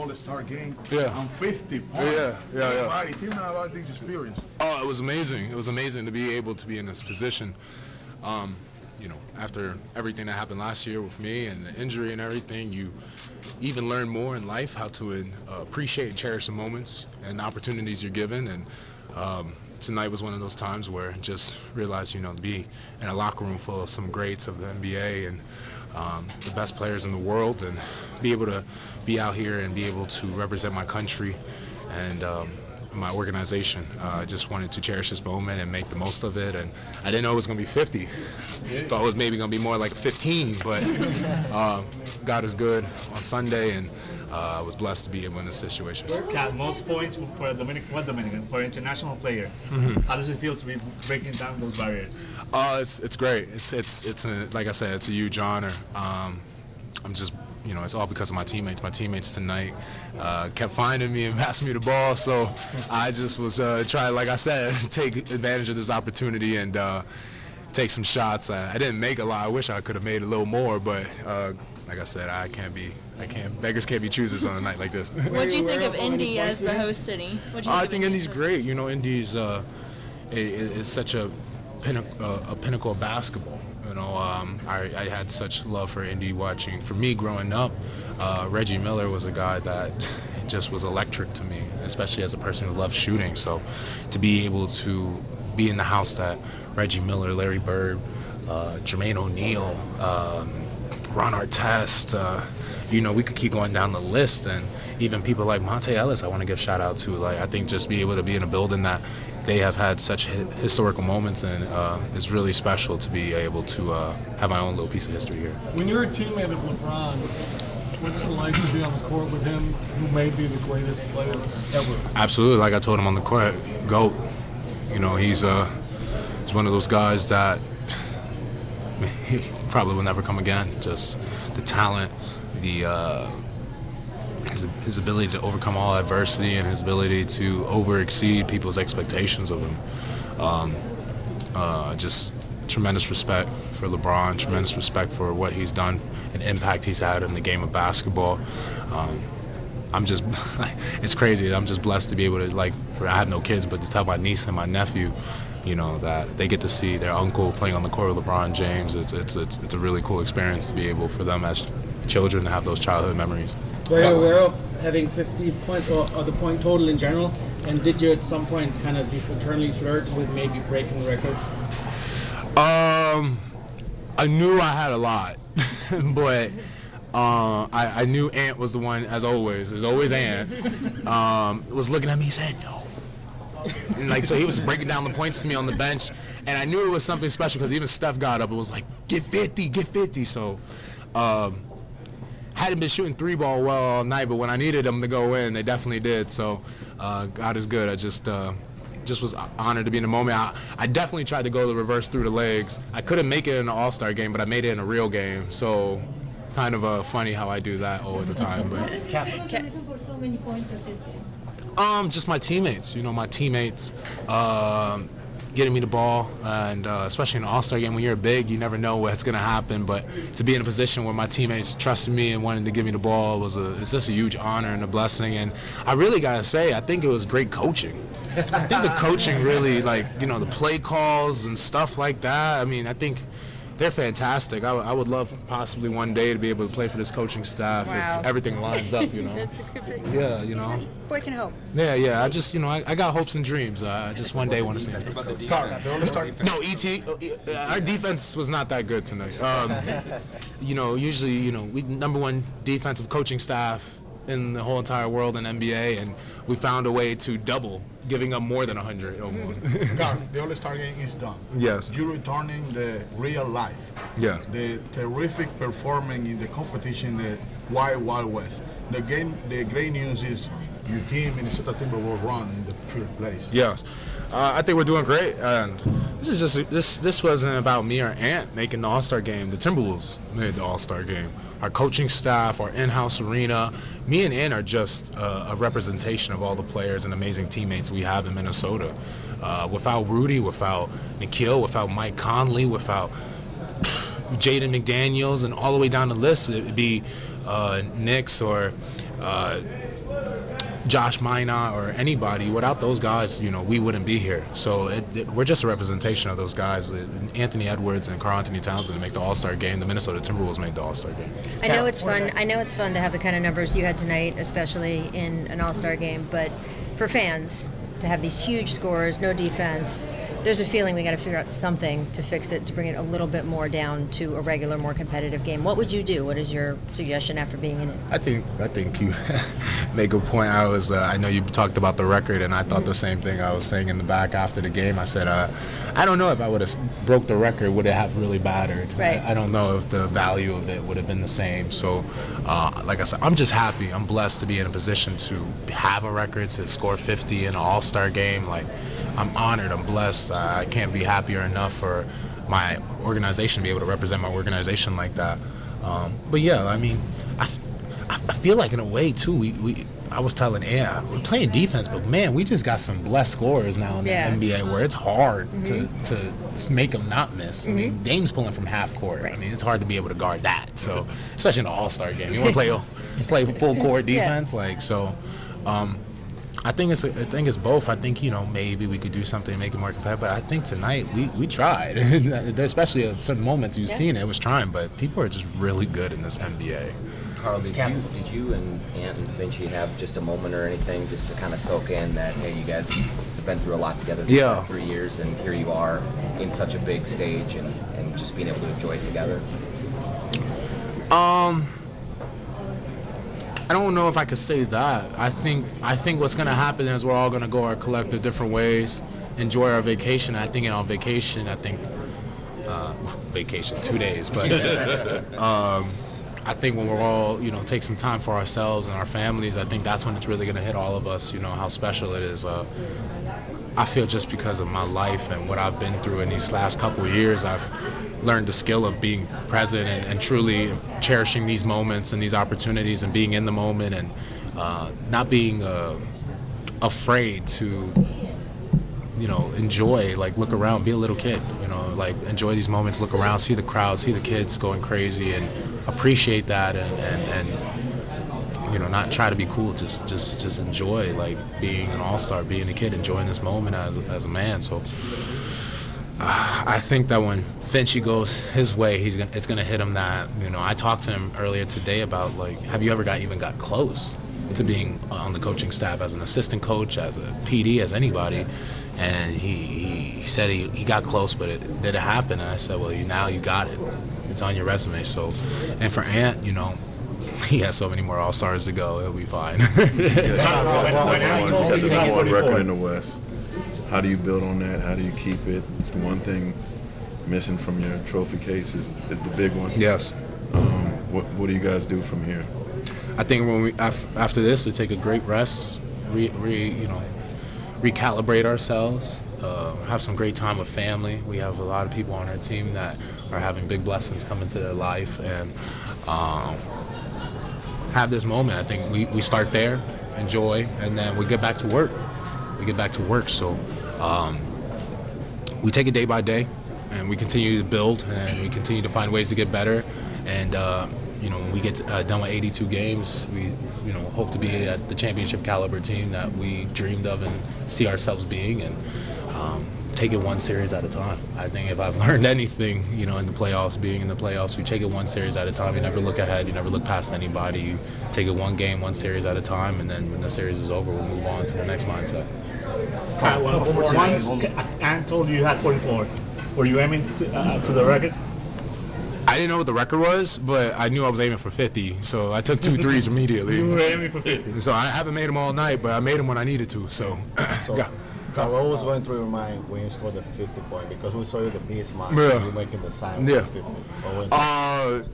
All-Star game. Yeah. And 50 points. Yeah. Everybody, tell me about this experience. Oh, it was amazing. It was amazing to be able to be in this position. After everything that happened last year with me and the injury and everything, you even learn more in life how to appreciate and cherish the moments and the opportunities you're given. And tonight was one of those times where I just realized, to be in a locker room full of some greats of the NBA and the best players in the world, and be able to be out here and be able to represent my country and my organization. I just wanted to cherish this moment and make the most of it, and I didn't know it was going to be 50. Thought it was maybe going to be more like 15, but God is good on Sunday, and I was blessed to be able in this situation. Got most points for a Dominican, for an international player. How does it feel to be breaking down those barriers? It's great. It's like I said, it's a huge honor. I'm just, it's all because of my teammates. My teammates tonight kept finding me and passing me the ball, so I just was trying, like I said, take advantage of this opportunity and take some shots. I didn't make a lot. I wish I could have made a little more, but like I said, beggars can't be choosers on a night like this. What do you think of Indy as the host city? I think Indy's great. Indy's is such a pinnacle of basketball. I had such love for Indy watching. For me, growing up, Reggie Miller was a guy that just was electric to me, especially as a person who loves shooting. So to be able to be in the house that Reggie Miller, Larry Bird, Jermaine O'Neal, Ron Artest, we could keep going down the list, and even people like Monte Ellis I want to give shout out to. I think just be able to be in a building that they have had such historical moments, and it's really special to be able to have my own little piece of history here. When you're a teammate of LeBron, what's it like to be on the court with him, who may be the greatest player ever? Absolutely. Like I told him on the court, GOAT. He's one of those guys that he probably will never come again. Just the talent, his ability to overcome all adversity, and his ability to exceed people's expectations of him. Just tremendous respect for LeBron, tremendous respect for what he's done and impact he's had in the game of basketball. It's crazy. I'm just blessed to be able to, I have no kids, but to tell my niece and my nephew, that they get to see their uncle playing on the court with LeBron James. It's a really cool experience to be able for them as children to have those childhood memories. Were you aware of having 50 points or the point total in general? And did you at some point kind of just internally flirt with maybe breaking the record? I knew I had a lot, but I knew Ant was the one, as always. There's always Ant. Was looking at me, he said, no. And so he was breaking down the points to me on the bench, and I knew it was something special because even Steph got up and was like, get 50. So hadn't been shooting three ball well all night, but when I needed them to go in, they definitely did. So God is good. I just was honored to be in the moment. I definitely tried to go the reverse through the legs. I couldn't make it in an all-star game, but I made it in a real game. So kind of funny how I do that all the time. But What's the reason for so many points at this game? just my teammates. My teammates getting me the ball, and especially in an all-star game, when you're big, you never know what's going to happen. But to be in a position where my teammates trusted me and wanted to give me the ball it's just a huge honor and a blessing. And I really got to say, I think it was great coaching. I think the coaching really, the play calls and stuff like that, I think they're fantastic. I would love possibly one day to be able to play for this coaching staff if everything lines up, That's a good thing. Yeah, Boy can hope. Yeah. I just, I got hopes and dreams. I just one day want to see it. No, our defense was not that good tonight. Usually, we number one defensive coaching staff in the whole entire world in NBA, and we found a way to double, giving up more than 100 almost. Karl, the All-Star game is done. Yes. You're returning the real life. Yeah. The terrific performing in the competition, the Wild West. The great news is your team, Minnesota Timberwolves, run in the third place. Yes. I think we're doing great, and this wasn't about me or Ant making the All-Star game. The Timberwolves made the All-Star game. Our coaching staff, our in-house arena, me and Ant are just a representation of all the players and amazing teammates we have in Minnesota. Without Rudy, without Nikhil, without Mike Conley, without Jaden McDaniels, and all the way down the list, it'd be Knicks or Josh Minot or anybody. Without those guys, we wouldn't be here. So we're just a representation of those guys. Anthony Edwards and Karl-Anthony Townsend make the All-Star game. The Minnesota Timberwolves make the All-Star game. I know it's fun. I know it's fun to have the kind of numbers you had tonight, especially in an All-Star game. But for fans, to have these huge scores, no defense, there's a feeling we got to figure out something to fix it, to bring it a little bit more down to a regular, more competitive game. What would you do? What is your suggestion after being in it? I think you make a point. I know you talked about the record, and I thought the same thing. I was saying in the back after the game. I said, I don't know if I would have broke the record, would it have really mattered? Right. I don't know if the value of it would have been the same. So, like I said, I'm just happy. I'm blessed to be in a position to have a record, to score 50 in an All-Star game. Like, I'm honored. I'm blessed. I can't be happier enough for my organization to be able to represent my organization like that. But yeah, I mean, I feel like in a way too. I was telling we're playing defense, but man, we just got some blessed scorers now in the NBA where it's hard to make them not miss. I mean, Dame's pulling from half court. Right. I mean, it's hard to be able to guard that. So, especially in an All-Star game, you want to play full court defense, I think it's both. I think maybe we could do something to make it more competitive. But I think tonight we tried, especially at certain moments you've seen it was trying. But people are just really good in this NBA. Carl, did you and Ant and Finchy have just a moment or anything just to kind of soak in that, hey, you guys have been through a lot together these last 3 years, and here you are in such a big stage and just being able to enjoy it together? I don't know if I could say that. I think what's going to happen is we're all going to go our collective different ways, enjoy our vacation. I think on vacation, vacation 2 days, but I think when we're all, take some time for ourselves and our families, I think that's when it's really going to hit all of us, how special it is. I feel just because of my life and what I've been through in these last couple of years, I've learned the skill of being present and truly cherishing these moments and these opportunities and being in the moment and not being afraid to, enjoy, look around, be a little kid, enjoy these moments, look around, see the crowd, see the kids going crazy and appreciate that and not try to be cool, just enjoy, being an all-star, being a kid, enjoying this moment as a man. So I think that when Finchy goes his way, it's gonna hit him that, I talked to him earlier today about, have you ever even got close to being on the coaching staff as an assistant coach, as a PD, as anybody? And he said he got close, but did it happen? And I said, well, now you got it. It's on your resume. So, and for Ant, he has so many more All-Stars to go. He'll be fine. You got the number one record in the West. How do you build on that? How do you keep it? It's the one thing missing from your trophy case is the big one. Yes. What do you guys do from here? I think when we after this, we take a great rest, recalibrate ourselves, have some great time with family. We have a lot of people on our team that are having big blessings come into their life, and have this moment. I think we start there, enjoy, and then we get back to work. So we take it day by day, and we continue to build, and we continue to find ways to get better. And when we get done with 82 games, we hope to be at the championship caliber team that we dreamed of and see ourselves being, and take it one series at a time. I think if I've learned anything, in the playoffs, being in the playoffs, we take it one series at a time. You never look ahead. You never look past anybody. You take it one game, one series at a time, and then when the series is over, we'll move on to the next mindset. Once Ant told you had 44, were you aiming to the record? I didn't know what the record was, but I knew I was aiming for 50, so I took 2 threes immediately. You were aiming for 50. So I haven't made them all night, but I made them when I needed to. So what was going through your mind when you scored the 50 point? Because we saw you the big smile. Yeah. You making the sign Yeah. for 50.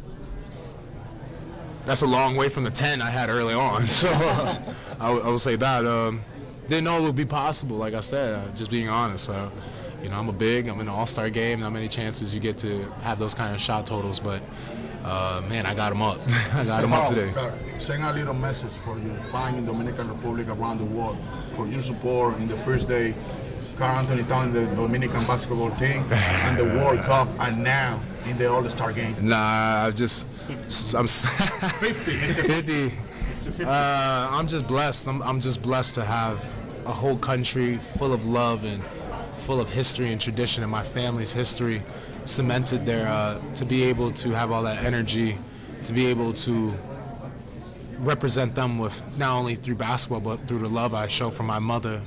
That's a long way from the 10 I had early on. So I would say that. Didn't know it would be possible, like I said, just being honest. I'm in an all-star game, not many chances you get to have those kind of shot totals, but man, I got them up. I got them up today. Send a little message for your fans in Dominican Republic around the world for your support in the first day. Karl-Anthony Townsend, the Dominican basketball team, and the World Cup, and now in the All-Star game. Nah, I'm 50. 50. I'm just blessed. I'm just blessed to have a whole country full of love and full of history and tradition, and my family's history cemented there. To be able to have all that energy, to be able to represent them with not only through basketball but through the love I show from my mother,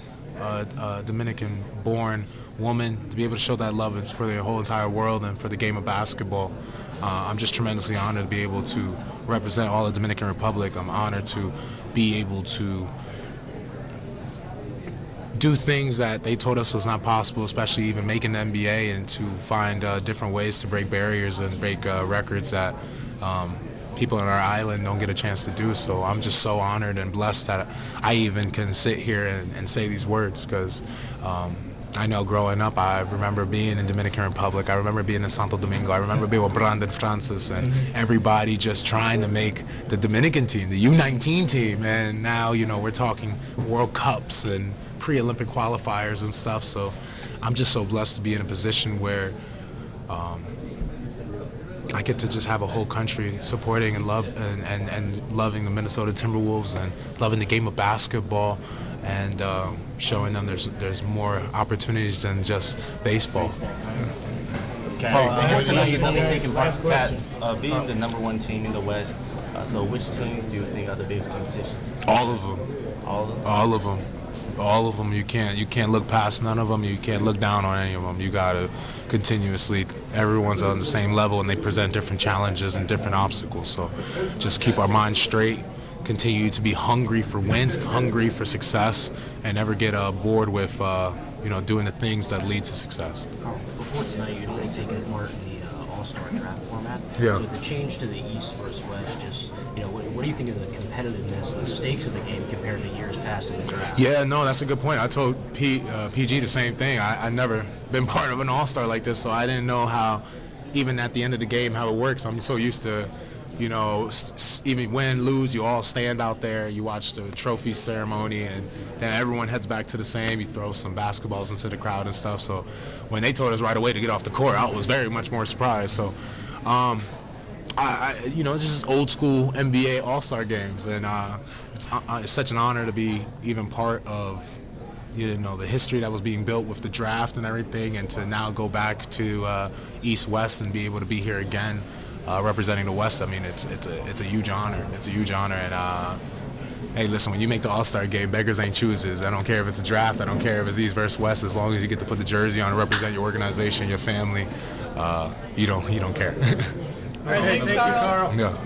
Dominican-born woman, to be able to show that love for the whole entire world and for the game of basketball. I'm just tremendously honored to be able to represent all the Dominican Republic. I'm honored to be able to do things that they told us was not possible, especially even making the NBA, and to find different ways to break barriers and break records that people on our island don't get a chance to do. So I'm just so honored and blessed that I even can sit here and say these words, because I know growing up, I remember being in Dominican Republic, I remember being in Santo Domingo, I remember being with Brandon Francis and everybody just trying to make the Dominican team, the U19 team, and now, you know, we're talking World Cups and pre-Olympic qualifiers and stuff. So I'm just so blessed to be in a position where I get to just have a whole country supporting and loving the Minnesota Timberwolves and loving the game of basketball, and showing them there's more opportunities than just baseball. I guess tonight you've only taken part being the #1 team in the West. So which teams do you think are the biggest competition? All of them. All of them. All of them. All of them. You can't look past none of them. You can't look down on any of them. You gotta continuously. Everyone's on the same level, and they present different challenges and different obstacles. So just keep our minds straight. Continue to be hungry for wins, hungry for success, and never get bored with doing the things that lead to success. Before tonight, you'd only taken part in the All-Star draft format. Yeah. So the change to the East versus West, just what do you think of the competitiveness and the stakes of the game compared to years past in the draft? Yeah, no, that's a good point. I told PG the same thing. I never been part of an All-Star like this, so I didn't know how, even at the end of the game, how it works. I'm so used to, even win, lose, you all stand out there, you watch the trophy ceremony, and then everyone heads back to the same. You throw some basketballs into the crowd and stuff. So when they told us right away to get off the court, I was very much more surprised. So, this is old school NBA All-Star games, and it's such an honor to be even part of, the history that was being built with the draft and everything, and to now go back to East-West and be able to be here again. Representing the West. I mean, it's a huge honor. It's a huge honor, and hey, listen, when you make the All-Star game, beggars ain't choosers. I don't care if it's a draft. I don't care if it's East versus West. As long as you get to put the jersey on and represent your organization, your family, you don't care. All right, thanks, Carl. Yeah.